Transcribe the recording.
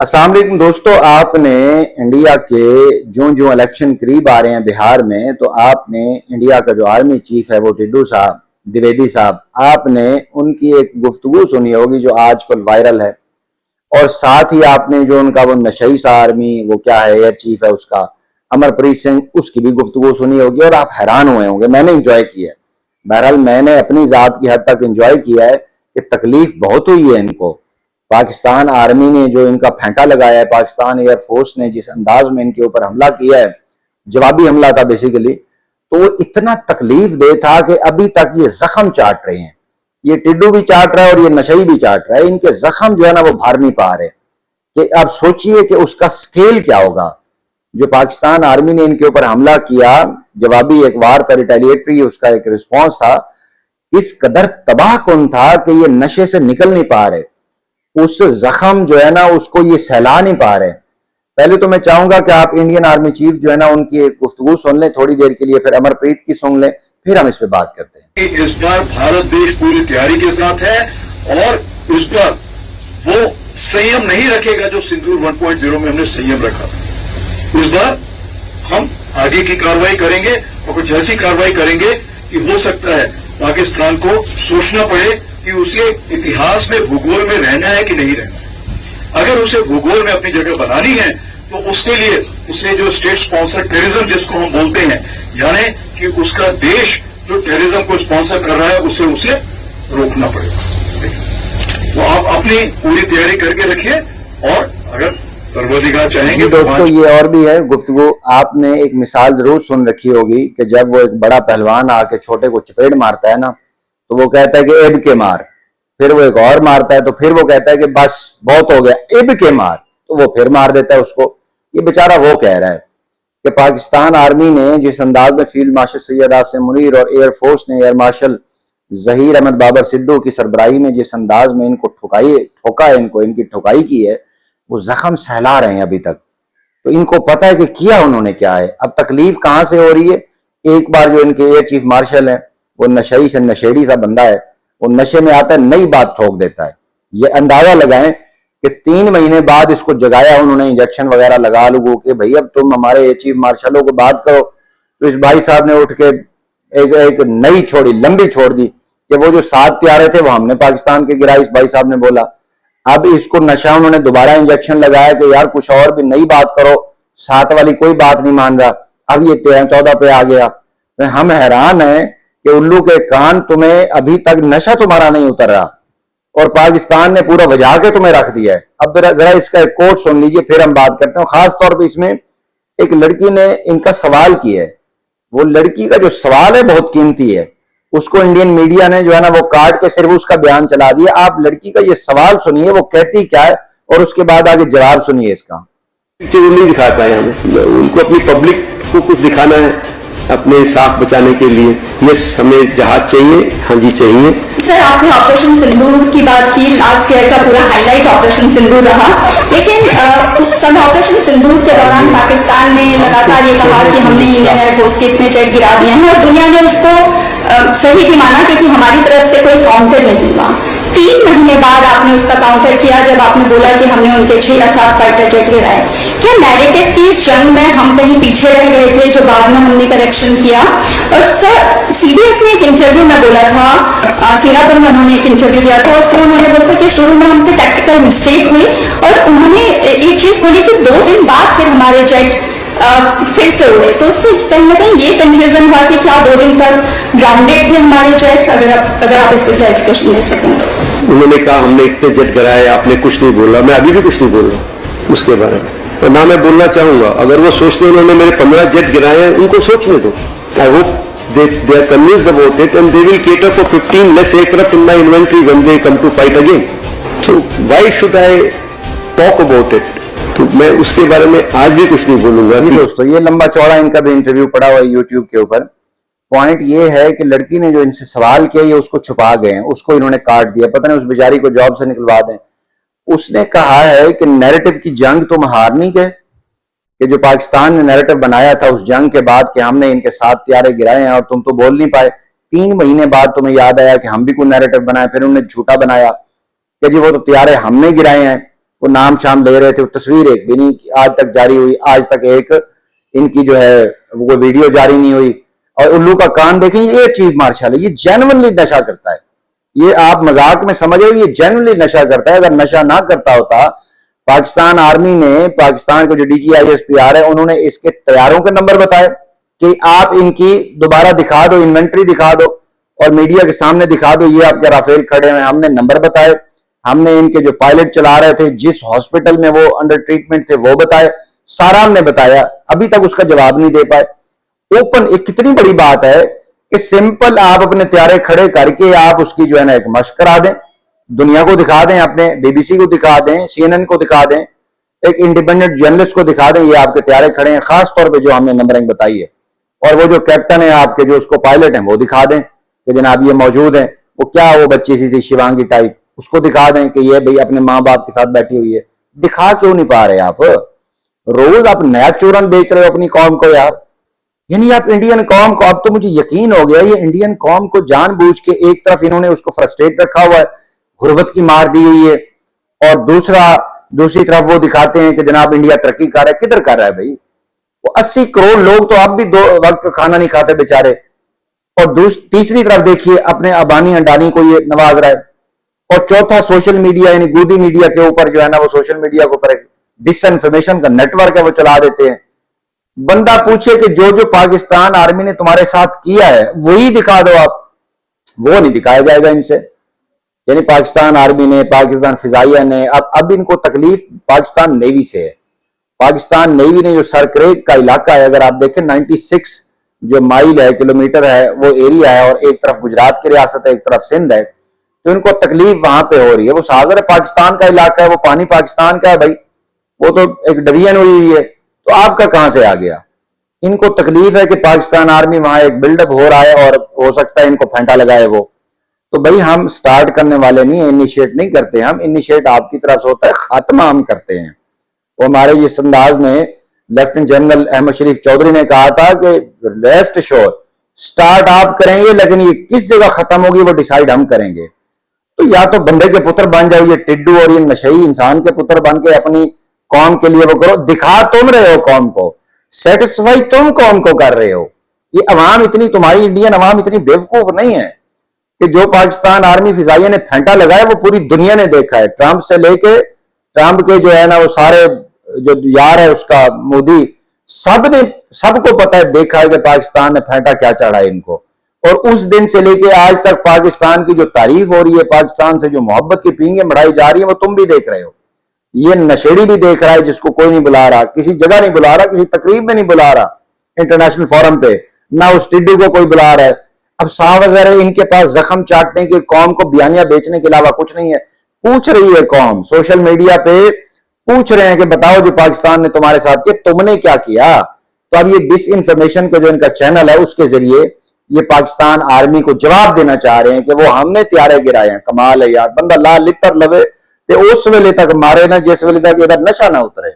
अस्सलाम वालेकुम दोस्तों, आपने इंडिया के जो इलेक्शन करीब आ रहे हैं बिहार में, तो आपने इंडिया का जो आर्मी चीफ है वो टिड्डू साहब, द्विवेदी साहब, आपने उनकी एक गुफ्तगू सुनी होगी जो आजकल वायरल है। और साथ ही आपने जो उनका वो नशई सा आर्मी, वो क्या है, एयर चीफ है उसका, अमरप्रीत सिंह, उसकी भी गुफ्तगू सुनी होगी और आप हैरान हुए होंगे। मैंने इंजॉय किया है, बहरहाल मैंने अपनी जात की हद तक इंजॉय किया है कि तकलीफ बहुत हुई है इनको। पाकिस्तान आर्मी ने जो इनका फेंटा लगाया है, पाकिस्तान एयरफोर्स ने जिस अंदाज में इनके ऊपर हमला किया है, जवाबी हमला था बेसिकली, तो वो इतना तकलीफ दे था कि अभी तक ये जख्म चाट रहे हैं। ये टिड्डू भी चाट रहा है और ये नशई भी चाट रहा है। इनके जख्म जो है ना वो भर नहीं पा रहे। कि आप सोचिए कि उसका स्केल क्या होगा। जो पाकिस्तान आर्मी ने इनके ऊपर हमला किया, जवाबी एक वार था, रिटेलिएटरी उसका एक रिस्पॉन्स था, इस कदर तबाह कौन था कि ये नशे से निकल नहीं पा रहे। उस जख्म जो है ना उसको ये सहला नहीं पा रहे। पहले तो मैं चाहूंगा कि आप इंडियन आर्मी चीफ जो है ना उनकी एक गुफ्तगू सुन लें थोड़ी देर के लिए, फिर अमरप्रीत की सुन लें, फिर हम इस पे बात करते हैं। इस बार भारत देश पूरी तैयारी के साथ है और इस बार वो संयम नहीं रखेगा जो सिंदूर 1.0 में हमने संयम रखा। इस बार हम आगे की कार्रवाई करेंगे और कुछ ऐसी कार्रवाई करेंगे कि हो सकता है पाकिस्तान को सोचना पड़े कि उसे इतिहास में, भूगोल में रहना है कि नहीं रहना है। अगर उसे भूगोल में अपनी जगह बनानी है तो उसके लिए उसे जो स्टेट स्पॉन्सर टेररिज्म जिसको हम बोलते हैं, यानी कि उसका देश जो टेररिज्म को स्पॉन्सर कर रहा है उसे रोकना पड़ेगा। तो आप अपनी पूरी तैयारी करके रखिए और अगर परवरदिगार चाहेंगे। दोस्तों ये और भी है गुफ्तगू। आपने एक मिसाल जरूर सुन रखी होगी कि जब वो एक बड़ा पहलवान आके छोटे को चपेट मारता है ना, तो वो कहता है कि एब के मार, फिर वो एक और मारता है तो फिर वो कहता है कि बस बहुत हो गया, एब के मार, तो वो फिर मार देता है उसको। ये बेचारा वो कह रहा है कि पाकिस्तान आर्मी ने जिस अंदाज में फील्ड मार्शल सैयद आसिम मुनीर और एयरफोर्स ने एयर मार्शल जहीर अहमद बाबर सिद्धू की सरबराही में जिस अंदाज में इनको ठोका है, इनकी ठुकाई की है, वो जख्म सहला रहे हैं अभी तक। तो इनको पता है कि किया उन्होंने क्या है। अब तकलीफ कहां से हो रही है। एक बार जो इनके एयर चीफ मार्शल है, वो नशई से नशेड़ी सा बंदा है, वो नशे में आता है, नई बात ठोक देता है। ये अंदाजा लगाएं कि 3 महीने बाद इसको जगाया उन्होंने, इंजेक्शन वगैरह लगा लोगों के, भाई अब तुम हमारे चीफ मार्शलों को बात करो। तो इस भाई साहब ने उठ के एक नई छोड़ी, लंबी छोड़ दी कि वो जो 7 त्यारे थे वो हमने पाकिस्तान के गिराए। इस भाई साहब ने बोला अब इसको नशा, उन्होंने दोबारा इंजेक्शन लगाया कि यार कुछ और भी नई बात करो, 7 वाली कोई बात नहीं मान रहा। अब ये 13-14 पे आ गया। हम हैरान हैं कि उल्लू के कान, तुम्हें अभी तक नशा तुम्हारा नहीं उतर रहा और पाकिस्तान ने पूरा बजा के तुम्हें रख दिया है। अब जरा इसका एक कोट सुन लीजिए, फिर हम बात करते हैं। खास तौर पे इसमें एक लड़की ने इनका सवाल किया है। वो लड़की का जो सवाल है बहुत कीमती है, उसको इंडियन मीडिया ने जो है ना वो काट के सिर्फ उसका बयान चला दिया। आप लड़की का ये सवाल सुनिए, वो कहती क्या है, और उसके बाद आगे जवाब सुनिए इसका। नहीं दिखा पाए हमें, उनको अपनी पब्लिक को कुछ दिखाना है अपने साख बचाने के लिए। यस, हमें जहाज चाहिए, हाँ जी चाहिए। सर, आपने ऑपरेशन सिंदूर की बात की, लास्ट ईयर का पूरा हाईलाइट ऑपरेशन सिंदूर रहा, लेकिन उस समय ऑपरेशन सिंदूर के दौरान पाकिस्तान ने लगातार ये कहा कि हमने इंडियन एयरफोर्स के इतने जेट गिरा दिए हैं और दुनिया ने उसको सही भी माना क्योंकि हमारी तरफ से कोई काउंटर नहीं हुआ। 3 महीने बाद आपने उसका काउंटर किया जब आपने बोला कि हमने उनके 6 या 7 फाइटर जेट गिराए। क्या नैरेटिव की इस जंग में हम कहीं पीछे रह गए थे जो बाद में हमने करेक्शन किया? और सर, सीबीएस ने एक इंटरव्यू में बोला था, सिंगापुर में उन्होंने एक इंटरव्यू दिया था, उसमें उन्होंने बोला था कि शुरू में हमसे टैक्टिकल मिस्टेक हुई और उन्होंने एक चीज बोली कि 2 दिन बाद फिर हमारे जेट फिर से उड़े। तो उससे कहीं ना कहीं ये कंफ्यूजन हुआ कि क्या 2 दिन तक ग्राउंडेड थे हमारे जेट? अगर आप इस पर क्लैरिफिकेशन दे सकें। उन्होंने कहा हमने इतने जेट गिराए, आपने कुछ नहीं बोला। मैं अभी भी कुछ नहीं बोल रहा उसके बारे में, और ना मैं बोलना चाहूंगा। अगर वो सोचते उन्होंने मेरे 15 जेट गिराए हैं, उनको सोचने दो। I hope they are convinced about it and they will cater for 15 less aircraft in my inventory when they come to fight again. So why should I talk about it? तो मैं उसके बारे में आज भी कुछ नहीं बोलूंगा। दोस्तों ये लंबा चौड़ा इनका भी इंटरव्यू पड़ा हुआ है यूट्यूब के ऊपर। पॉइंट ये है कि लड़की ने जो इनसे सवाल किया ये उसको छुपा गए हैं, उसको इन्होंने काट दिया, पता नहीं उस बेचारी को जॉब से निकलवा दें। उसने कहा है कि नैरेटिव की जंग तुम हार नहीं गए, कि जो पाकिस्तान ने नैरेटिव बनाया था उस जंग के बाद कि हमने इनके 7 त्यारे गिराए हैं और तुम तो बोल नहीं पाए। 3 महीने बाद तुम्हें याद आया कि हम भी कोई नैरेटिव बनाए, फिर उन्होंने झूठा बनाया कि जी वो तो त्यारे हमने गिराए हैं। वो नाम शाम ले रहे थे, वो तस्वीर एक भी नहीं आज तक जारी हुई, आज तक एक इनकी जो है वो वीडियो जारी नहीं हुई। और उल्लू का कान देखें, ये चीफ मार्शल है, ये जेन्युइनली नशा करता है, ये आप मजाक में समझ रहे हो, ये जेन्युइनली नशा करता है। अगर नशा ना करता होता, पाकिस्तान आर्मी ने, पाकिस्तान के जो DGISPR है, उन्होंने इसके तैयारों के नंबर बताए कि आप इनकी दोबारा दिखा दो, इन्वेंट्री दिखा दो और मीडिया के सामने दिखा दो, ये आपके राफेल खड़े हैं। हमने नंबर बताए, हमने इनके जो पायलट चला रहे थे, जिस हॉस्पिटल में वो अंडर ट्रीटमेंट थे, वो बताए, सारा हमने बताया। अभी तक उसका जवाब नहीं दे पाए। ओपन, एक कितनी बड़ी बात है कि सिंपल आप अपने त्यारे खड़े करके आप उसकी जो है ना एक मशक करा दें, दुनिया को दिखा दें, अपने BBC को दिखा दें, CNN को दिखा दें, एक इंडिपेंडेंट जर्नलिस्ट को दिखा दें, ये आपके त्यारे खड़े हैं। खास तौर पे जो हमने नंबरिंग बताई है, और वो जो कैप्टन है आपके, जो उसको पायलट है, वो दिखा दें कि जनाब ये मौजूद है। वो क्या, वो बच्ची सी थी शिवांगी टाइप, उसको दिखा दें कि ये भाई अपने माँ बाप के साथ बैठी हुई है। दिखा क्यों नहीं पा रहे आप? रोज आप नया चूरन बेच रहे हो अपनी कौम को यार। यानी आप इंडियन कौम को, अब तो मुझे यकीन हो गया, ये इंडियन कौम को जानबूझ के एक तरफ इन्होंने उसको फ्रस्ट्रेट रखा हुआ है, गुर्बत की मार दी हुई है, और दूसरी तरफ वो दिखाते हैं कि जनाब इंडिया तरक्की कर रहा है। किधर कर रहा है भाई? वो 80 करोड़ लोग तो अब भी 2 वक्त का खाना नहीं खाते बेचारे। और तीसरी तरफ देखिए, अपने अबानी अंडानी को ये नवाज रहा है। और चौथा सोशल मीडिया, यानी गोदी मीडिया के ऊपर जो है ना, वो सोशल मीडिया के ऊपर डिसइंफॉर्मेशन का नेटवर्क है, वो चला देते हैं। बंदा पूछे कि जो जो पाकिस्तान आर्मी ने तुम्हारे साथ किया है वही दिखा दो आप, वो नहीं दिखाया जाएगा इनसे। यानी पाकिस्तान आर्मी ने, पाकिस्तान फिजाइया ने, अब इनको तकलीफ पाकिस्तान नेवी से है। पाकिस्तान नेवी ने जो सरक्रेक का इलाका है, अगर आप देखें 96 जो माइल है, किलोमीटर है, वो एरिया है, और एक तरफ गुजरात की रियासत है, एक तरफ सिंध है, तो इनको तकलीफ वहां पे हो रही है। वो सागर पाकिस्तान का इलाका है, वो पानी पाकिस्तान का है भाई, वो तो एक डिवीजन हुई है, तो आपका कहां से आ गया? इनको तकलीफ है कि पाकिस्तान आर्मी वहां एक बिल्डअप हो रहा है और हो सकता है इनको फेंटा लगाए वो। तो भाई हम स्टार्ट करने वाले नहीं है, इनिशिएट नहीं करते हम, इनिशिएट आपकी तरफ से होता है, खात्मा हम करते हैं। वो हमारे इस अंदाज में लेफ्टिनेंट जनरल अहमद शरीफ चौधरी ने कहा था कि रेस्ट श्योर, स्टार्ट आप करेंगे, लेकिन ये किस जगह खत्म होगी वो डिसाइड हम करेंगे। तो या तो बंदे के पुत्र बन जाओ, ये टिड्डू और ये नशई इंसान के पुत्र बन के अपनी कौम के लिए वो करो। दिखा तुम रहे हो कौम को, सेटिस्फाई तुम कौम को कर रहे हो। ये अवाम इतनी, तुम्हारी इंडियन अवाम इतनी बेवकूफ नहीं है कि जो पाकिस्तान आर्मी फिजाइया ने फेंटा लगाया वो पूरी दुनिया ने देखा है। ट्रंप से लेके, ट्रंप के जो है ना वो सारे जो यार है उसका, मोदी, सबको पता है, देखा है कि पाकिस्तान ने फेंटा क्या चढ़ा है इनको। और उस दिन से लेके आज तक पाकिस्तान की जो तारीफ हो रही है, पाकिस्तान से जो मोहब्बत की पींगे बढ़ाई जा रही है, वो तुम भी देख रहे हो। ये नशेड़ी भी देख रहा है, जिसको कोई नहीं बुला रहा, किसी जगह नहीं बुला रहा, किसी तकरीब में नहीं बुला रहा, इंटरनेशनल फोरम पे ना उस टिड्डू को कोई बुला रहा है। अब साफ वगैरह इनके पास जख्म चाटने के, कौम को बयानिया बेचने के अलावा कुछ नहीं है। पूछ रही है कौम, सोशल मीडिया पे पूछ रहे हैं कि बताओ जो पाकिस्तान ने तुम्हारे साथ किया, तुमने क्या किया। तो अब ये डिस इन्फॉर्मेशन का जो इनका चैनल है, उसके जरिए ये पाकिस्तान आर्मी को जवाब देना चाह रहे हैं कि वो हमने त्यारे गिराए हैं। कमाल है यार, बंदा ला लितर लवे ते उस वेले तक मारे ना जिस वेले तक इधर नशा ना उतरे।